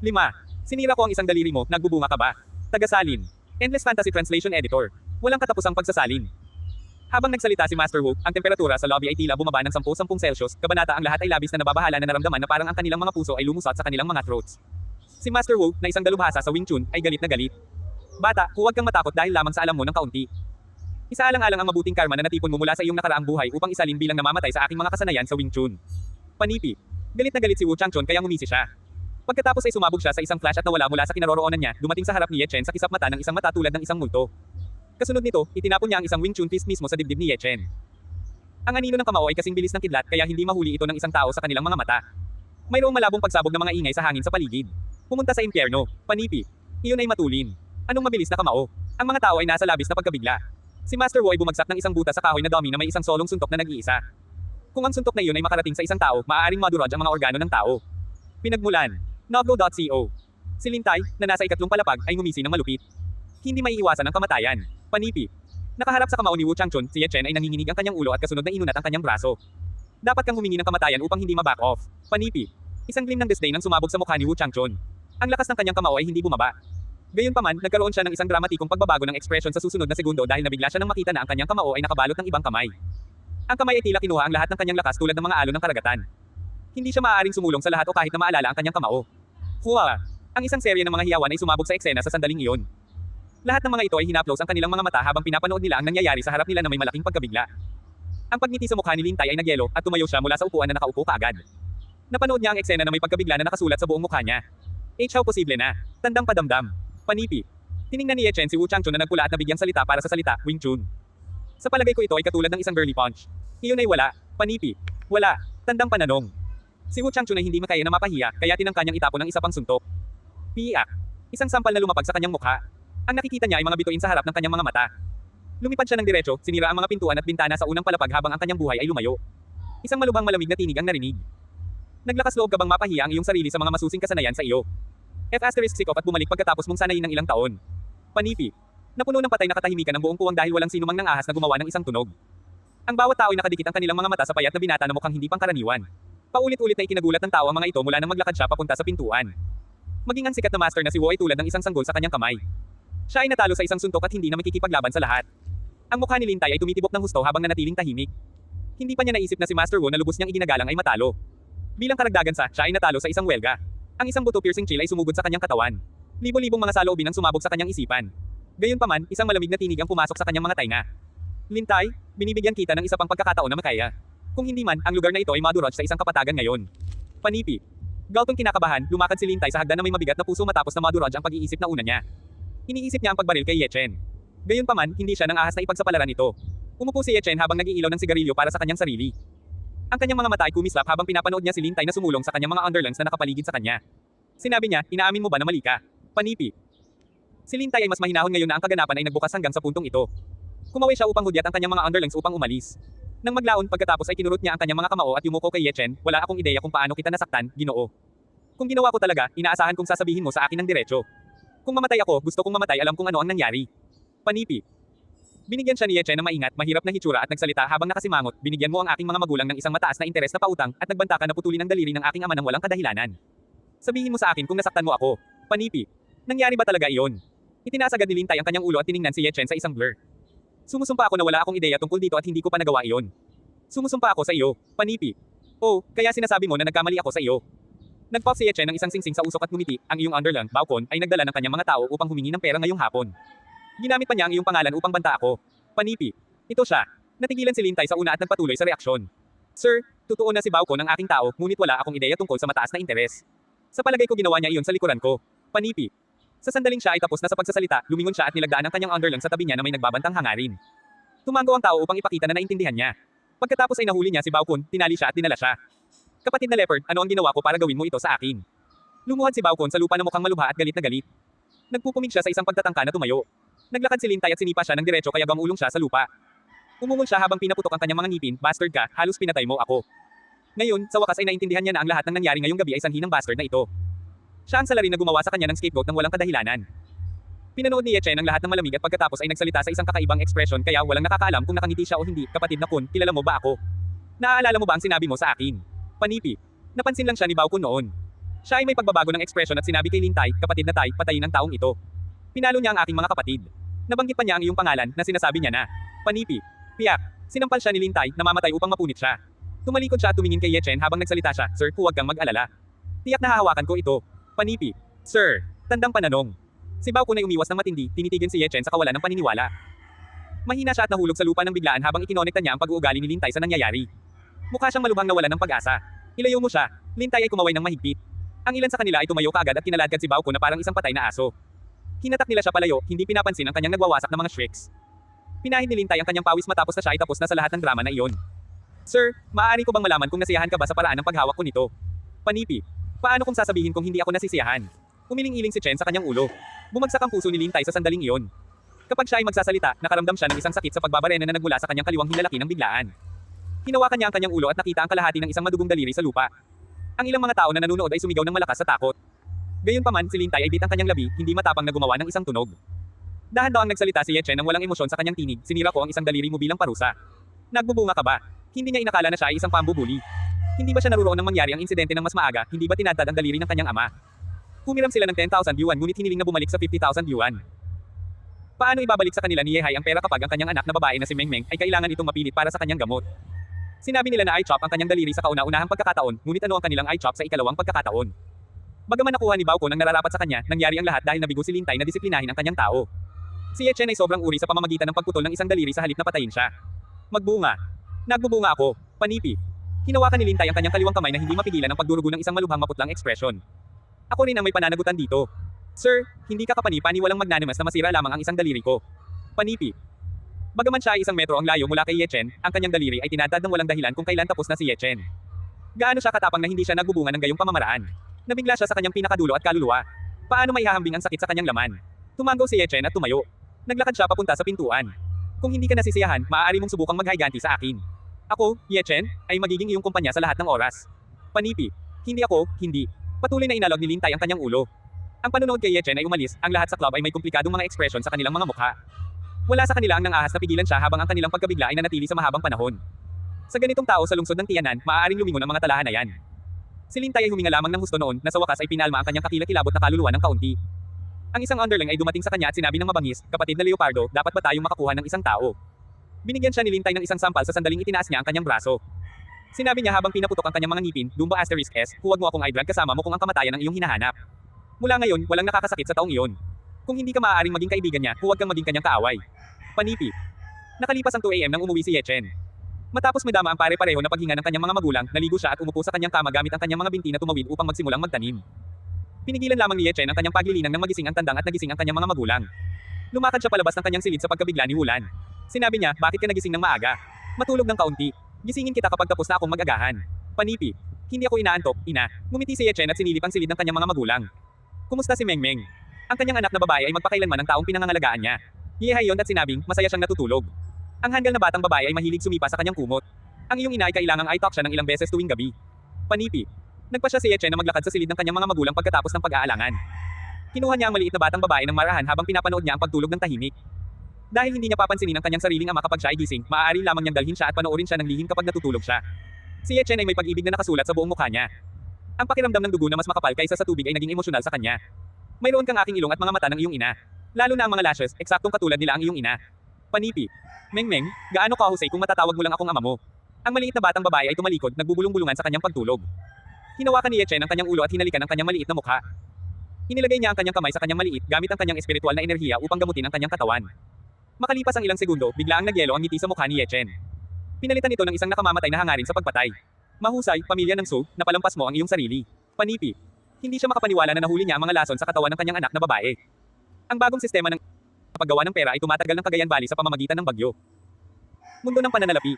5. Sinira ko ang isang daliri mo, nagbubunga ka ba? Tagasalin. Endless Fantasy Translation Editor. Walang katapusang pagsasalin. Habang nagsalita si Master Wu, ang temperatura sa lobby ay tila bumaba ng 10-10 Celsius, kabanata ang lahat ay labis na nababahala na naramdaman na parang ang kanilang mga puso ay lumusot sa kanilang mga throats. Si Master Wu, na isang dalubhasa sa Wing Chun, ay galit na galit. Bata, huwag kang matakot dahil lamang sa alam mo ng kaunti. Isaalang-alang ang mabuting karma na natipon mo mula sa iyong nakaraang buhay upang isalin bilang namamatay sa aking mga kasanayan sa Wing Chun. Panipi. Galit na galit si Wu Changchun kaya ngumisi siya. Pagkatapos ay sumabog siya sa isang flash at nawala mula sa kinaroroonan niya, dumating sa harap ni Ye Chen sa kisap mata ng isang mata tulad ng isang multo. Kasunod nito, itinapon niya ang isang Wing Chun fist mismo sa dibdib ni Ye Chen. Ang anino ng kamao ay kasing bilis ng kidlat kaya hindi mahuli ito ng isang tao sa kanilang mga mata. Mayroong malabong pagsabog ng mga ingay sa hangin sa paligid. Pumunta sa impyerno. Panipi. Iyon ay matulin. Anong mabilis na kamao? Ang mga tao ay nasa labis na pagkabigla. Si Master Wu ay bumagsak ng isang buta sa kahoy na dummy na may isang solong suntok na nag-iisa. Kung ang suntok na iyon ay makarating sa isang tao, maaaring madurog ang mga organo ng tao. Pinagmulan. Novgo.co. Si Lintay, na nasa ikatlong palapag, ay ngumisi ng malupit. Hindi maiiwasan ang kamatayan. Panipi. Nakaharap sa kamao ni Wu Changchun, si Ye Chen ay nanginginig ang kanyang ulo at kasunod na inunat ang kanyang braso. Dapat kang humingi ng kamatayan upang hindi ma-back off. Panipi. Isang gleam ng disdain ang sumabog sa mukha ni Wu Changchun. Ang lakas ng kanyang kamao ay hindi bumaba. Gayunpaman, nagkaroon siya ng isang dramatikong pagbabago ng ekspresyon sa susunod na segundo dahil nabigla siya nang makita na ang kanyang kamao ay nakabalot ng ibang kamay. Ang kamay ay tila kinuha ang lahat ng kanyang lakas tulad ng mga alon ng karagatan. Hindi siya maaaring sumulong sa lahat o kahit na maalala ang kanyang kamao. Hua! Ang isang serye ng mga hiyawan ay sumabog sa eksena sa sandaling iyon. Lahat ng mga ito ay hinaplos ang kanilang mga mata habang pinapanood nila ang nangyayari sa harap nila na may malaking pagkabigla. Ang pagngiti sa mukha ni Lintay ay nagyelo at tumayo siya mula sa upuan na nakaupo kaagad. Napanood niya ang eksena na may pagkabigla na nakasulat sa buong mukha niya. How posible na? Tandang padamdam. Panipi. Tiningnan ni Ye Chen si Wu Changchun na nagpula at nabigyang salita para sa salita, Wing Chun. Sa palagay ko ito ay katulad ng isang girly punch. Iyon ay wala. Panipi. Wala. Tandang pananong. Si Wu Changchun ay hindi makaya na mapahiya, kaya tinangka niyang itapon ng isa pang suntok. Piyak. Isang sampal na lumapag sa kanyang mukha. Ang nakikita niya ay mga bituin sa harap ng kanyang mga mata. Lumipad siya ng diretso, sinira ang mga pintuan at bintana sa unang palapag habang ang kanyang buhay ay lumayo. Isang malubhang malamig na tinig ang narinig. Naglakas loob ka bang mapahiya ang iyong sarili sa mga masusing kasanayan sa iyo? F*** at bumalik pagkatapos mong sanayin ng ilang taon. Panipi. Napuno ng patay na katahimikan ang buong puwang dahil walang sinumang nang ahas na gumawa ng isang tunog. Ang bawat tao ay nakadikit ang kanilang mga mata sa payat na binata na mukhang hindi pangkaraniwan. Paulit-ulit na ikinagulat ng tao ang mga ito mula nang maglakad siya papunta sa pintuan. Maging ang sikat na master na si Wu ay tulad ng isang sanggol sa kanyang kamay. Siya ay natalo sa isang suntok at hindi na makikipaglaban sa lahat. Ang mukha ni Lintay ay tumitibok ng husto habang nanatiling tahimik. Hindi pa niya naisip na si Master Wu na lubos niyang iginagalang ay matalo. Bilang karagdagan siya ay natalo sa isang welga. Ang isang buto-piercing chill ay sumugod sa kanyang katawan. Libo-libong mga saloobin ang sumabog sa kanyang isipan. Gayunpaman, isang malamig na tinig ang pumasok sa kanyang mga tainga. Lintay, binibigyan kita ng isa pang pagkakataon na makaya. Kung hindi man, ang lugar na ito ay madurog sa isang kapatagan ngayon. Panipi. Galpong kinakabahan, lumakad si Lintay sa hagdan na may mabigat na puso matapos na madurog ang pag-iisip na una niya. Iniisip niya ang pagbaril kay Ye Chen. Gayunpaman, hindi siya nang ahas na ipagsapalaran ito. Umupo si Ye Chen habang nag-iilaw ng sigarilyo para sa kanyang sarili. Ang kanyang mga mata ay kumislap habang pinapanood niya si Lintay na sumulong sa kanyang mga underlings na nakapaligid sa kanya. Sinabi niya, inaamin mo ba na mali ka? Panipi. Si Lintay ay mas mahinahon ngayon na ang kaganapan ay nagbukas hanggang sa puntong ito. Kumawi siya upang hudyat ang kanyang mga underlings upang umalis. Nang maglaon pagkatapos ay kinurot niya ang kanyang mga kamao at yumuko kay Ye Chen, wala akong ideya kung paano kita nasaktan, Ginoo. Kung ginawa ko talaga, inaasahan kong sasabihin mo sa akin ng diretso. Kung mamatay ako, gusto kong mamatay alam kung ano ang nangyari. Panipi. Binigyan siya ni Ye Chen ng maingat, mahirap na hitsura at nagsalita habang nakasimangot, binigyan mo ang aking mga magulang ng isang mataas na interes na pautang at nagbanta ka na putulin ang daliri ng aking ama ng walang kadahilanan. Sabihin mo sa akin kung nasaktan mo ako. Panipi. Nangyari ba talaga iyon? Itinasagad ni Lintay ang kanyang ulo at tiningnan si Ye Chen sa isang blur. Sumusumpa ako na wala akong ideya tungkol dito at hindi ko pa nagawa iyon. Sumusumpa ako sa iyo, Panipi. Oh, kaya sinasabi mo na nagkamali ako sa iyo. Nagpop si Ye Chen ng isang singsing sa usok at ngumiti, ang iyong underlang, Baokon, ay nagdala ng kanyang mga tao upang humingi ng pera ngayong hapon. Ginamit pa niya ang iyong pangalan upang banta ako. Panipi. Ito siya. Natigilan si Lintay sa una at nagpatuloy sa reaksyon. Sir, totoo na si Baokon ang aking tao, ngunit wala akong ideya tungkol sa mataas na interes. Sa palagay ko ginawa niya iyon sa likuran ko. Panipi. Sa sandaling siya ay tapos na sa pagsasalita, lumingon siya at nilagdaan ang kanyang underlang sa tabi niya na may nagbabantang hangarin. Tumango ang tao upang ipakita na naintindihan niya. Pagkatapos ay nahuli niya si Baokon, tinali siya at dinala siya. Kapatid na leopard, ano ang ginawa ko para gawin mo ito sa akin? Lumuhad si Baokon sa lupa na mukhang malubha at galit na galit. Nagpupumig siya sa isang pagtatangka na tumayo. Naglakad si Lintay at sinipa siya ng diretso kaya gamulong siya sa lupa. Umungol siya habang pinaputok ang kanyang mga ngipin, bastard ka, halos pinatay mo ako. Ngayon, sa wakas ay naintindihan niya na ang lahat ng nangyari ngayong gabi ay sanhi ng bastard na ito. Siya ang salarin na gumawa sa kanya ng scapegoat ng walang kadahilanan. Pinanood ni Ye Chen ang lahat ng malamig at pagkatapos ay nagsalita sa isang kakaibang ekspresyon kaya walang nakakaalam kung nakangiti siya o hindi. Kapatid na Kun, kilala mo ba ako? Naaalala mo ba ang sinabi mo sa akin? Panipi. Napansin lang siya ni Baokon noon. Siya ay may pagbabago ng ekspresyon at sinabi kay Lintay, kapatid na Tay, patayin ang taong ito. Pinalo niya ang aking mga kapatid. Nabanggit pa niya ang iyong pangalan na sinasabi niya na, panipi. Piyak. Sinampal siya ni Lintay na mamatay upang mapunit siya. Tumalikod siya at tumingin kay Ye Chen habang nagsalita siya, Sir, huwag kang mag-alala. Tiyak na hahawakan ko ito. Panipi. Sir. Tandang pananong. Si Bao Kun ay umiwas ng matindi, tinitigin si Ye Chen sa kawalan ng paniniwala. Mahina siya at nahulog sa lupa ng biglaan habang ikinonekta niya ang pag-uugali ni Lintay sa nangyayari. Mukha siyang malubhang nawalan ng pag-asa. Ilayo mo siya. Lintay ay kumaway ng mahigpit. Ang ilan sa kanila ay tumayo kaagad at kinaladkad si Bao Kun na parang isang patay na aso. Hinatak nila siya palayo, hindi pinapansin ang kanyang nagwawasak na mga shrieks. Pinahid ni Lintay ang kanyang pawis matapos na siya ay tapos na sa lahat ng drama na iyon. Sir, maaari ko bang malaman kung nasiyahan ka ba sa paraan ng paghawak ko nito? Panipi. Paano kung sasabihin kung hindi ako nasisiyahan? Umiling-iling si Chen sa kanyang ulo. Bumagsak ang puso ni Lintay sa sandaling iyon. Kapag siya ay magsasalita, nakaramdam siya ng isang sakit sa pagbabarena na nagmula sa kanyang kaliwang hinlalaki ng biglaan. Hinawakan niya ang kanyang ulo at nakita ang kalahati ng isang madugong daliri sa lupa. Ang ilang mga tao na nanonood ay sumigaw ng malakas sa takot. Gayunpaman, si Lintay ay bit ang kanyang labi, hindi matapang na gumawa ng isang tunog. Dahan-dahang nagsalita si Ye Chen nang walang emosyon sa kanyang tinig, sinira ko ang isang daliri mo bilang parusa. Nagbubunga ka ba? Hindi niya inakala na siya ay isang pambubuli. Hindi ba siya naruroon nang mangyari ang insidente ng mas maaga, hindi ba tinadtad ang daliri ng kanyang ama? Humiram sila ng 10,000 yuan ngunit hiniling na bumalik sa 50,000 yuan. Paano ibabalik sa kanila ni Yehai ang pera kapag ang kanyang anak na babae na si Meng Meng ay kailangan itong mapilit para sa kanyang gamot? Sinabi nila na i-chop ang kanyang daliri sa kauna-unahang pagkakataon, ngunit ano ang kanilang i-chop sa ikalawang pagkakataon? Bagaman nakuha ni Bao Kun ang nararapat sa kanya, nangyari ang lahat dahil nabigo si Lintay na disiplinahin ang kanyang tao. Si Ye Chen ay sobrang uri sa pamamagitan ng pagputol ng isang daliri sa halip na patayin siya. Magbunga. Nagbubunga ako. Panipi. Hinawakan ni Lintay ang kanyang kaliwang kamay na hindi mapigilan ang pagdurugo ng isang malubhang maputlang ekspresyon. Ako rin ang may pananagutan dito. Sir, hindi ka kapani-pani walang magnanimous na masira lamang ang isang daliri ko. Panipi. Bagaman siya ay isang metro ang layo mula kay Ye Chen, ang kanyang daliri ay tinadtad ng walang dahilan kung kailan tapos na si Ye Chen. Gaano siya katapang na hindi siya nagbubunga ng gayong pamamaraan. Nabigla siya sa kanyang pinakadulo at kaluluwa. Paano maihahambing ang sakit sa kanyang laman? Tumango si Ye Chen at tumayo. Naglakad siya papunta sa pintuan. Kung hindi ka nasisiyahan, maaari mong subukang maghiganti sa akin. Ako, Ye Chen, ay magiging iyong kumpanya sa lahat ng oras. Panipi. Hindi ako, hindi. Patuloy na inalog ni Lintay ang kanyang ulo. Ang panunood kay Ye Chen ay umalis, ang lahat sa club ay may komplikadong mga ekspresyon sa kanilang mga mukha. Wala sa kanila ang nangahas na pigilan siya habang ang kanilang pagkabigla ay nanatili sa mahabang panahon. Sa ganitong tao sa lungsod ng Tianan, maaaring lumingon ang mga talahanayan. Si Lintay ay huminga lamang ng husto noon, na sa wakas ay pinalma ang kanyang kakilakilabot na kaluluwa ng kaunti. Ang isang underling ay dumating sa kanya at sinabi ng mabangis, kapatid na Leopardo, dapat ba tayong makakuha ng isang tao? Binigyan siya ni Lintay ng isang sampal sa sandaling itinaas niya ang kanyang braso. Sinabi niya habang pinaputok ang kanyang mga ngipin, Dumba *S, huwag mo akong i-drag kasama mo kung ang kamatayan ang iyong hinahanap. Mula ngayon, walang nakakasakit sa taong iyon. Kung hindi ka maaaring maging kaibigan niya, huwag kang maging kanyang kaaway. Panipi. Nakalipas ang 2 AM nang umuwi si Ye Chen. Matapos madama ang pare-pareho na paghinga ng kanyang mga magulang, naligo siya at umupo sa kanyang kama gamit ang kanyang mga binti na tumawid upang magsimulang magtanim. Pinigilan lamang ni Ye Chen ang kanyang paglilinang nang magising ang tandang at nagising ang kanyang mga magulang. Lumakad siya palabas ng kanyang silid sa pagkabigla ni Wulan. Sinabi niya, bakit ka nagising ng maaga? Matulog ng kaunti. Gisingin kita kapag tapos na akong mag-agahan. Panipi. Hindi ako inaantok, ina. Ngumiti si Ye Chen at sinilip ang silid ng kanyang mga magulang. Kumusta si Meng Meng? Ang kanyang anak na babae ay magpakailanman ang taong pinangangalagaan niya. Yehai yon at sinabing, masaya siyang natutulog. Ang handgal na batang babae ay mahilig sumipa sa kanyang kumot. Ang iyong ina ay kailangang i-talk siya ng ilang beses tuwing gabi. Panipi. Nagpa siya si Ye Chen na maglakad sa silid ng kanyang mga magulang pagkatapos ng pag-aalangan. Kinuha niya ang maliit na batang babae ng marahan habang pinapanood niya ang pagtulog ng tahimik. Dahil hindi niya papansinin ang kanyang sariling ama kapag siya ay gising, maaari lamang niyang dalhin siya at panoorin siya ng lihim kapag natutulog siya. Si Ye Chen ay may pag-ibig na nakasulat sa buong mukha niya. Ang pakiramdam ng dugo na mas makapal kaysa sa tubig ay naging emosyonal sa kanya. Mayroon kang aking ilong at mga mata ng iyong ina. Lalo na ang mga lashes, eksaktong katulad nila ang iyong ina. Panipi. Meng Meng, gaano ka husay kung matatawag mo lang akong ama mo? Ang maliit na batang babae ay tumalikod, nagbubulong-bulungan sa kanyang pagtulog. Hinawakan ni Ye Chen ang kanyang ulo at hinalikan ang kanyang maliit na mukha. Inilagay niya ang kanyang kamay sa kanyang maliit gamit ang kanyang espiritual na enerhiya upang gamutin ang kanyang katawan. Makalipas ang ilang segundo, bigla ang nagyelo ang ngiti sa mukha ni Ye Chen. Pinalitan ito ng isang nakamamatay na hangarin sa pagpatay. Mahusay, pamilya ng Su, napalampas mo ang iyong sarili. Panipi. Hindi siya makapaniwala na nahuli niya ang mga lason sa katawan ng kanyang anak na babae. Ang bagong sistema ng paggawa ng pera ay tumatagal ng Cagayan Valley sa pamamagitan ng bagyo. Mundo ng pananalapi.